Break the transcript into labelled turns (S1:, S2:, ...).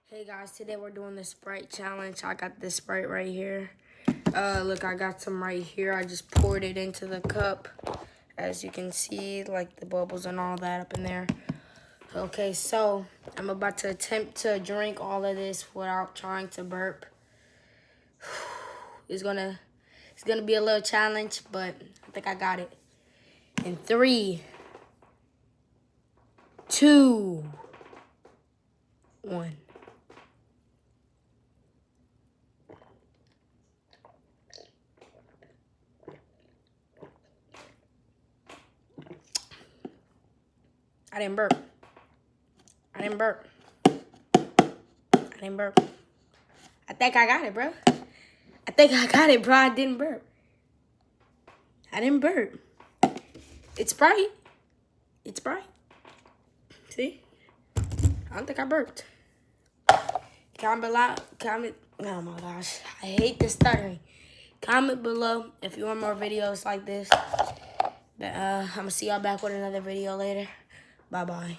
S1: Hey guys, today we're doing the Sprite challenge. I got this Sprite right here. Look, I got some right here. I just poured it into the cup. As you can see, like the bubbles and all that up in there. Okay, so I'm about to attempt to drink all of this without trying to burp. It's gonna be a little challenge, but I think I got it. In 3, 2, 1. I didn't burp. I didn't burp. I didn't burp. I think I got it, bro. I think I got it, bro. I didn't burp. I didn't burp. It's Sprite. It's Sprite. See? I don't think I burped. Comment below. Oh my gosh. I hate this stuttering. Comment below if you want more videos like this. I'm going to see y'all back with another video later. Bye-bye.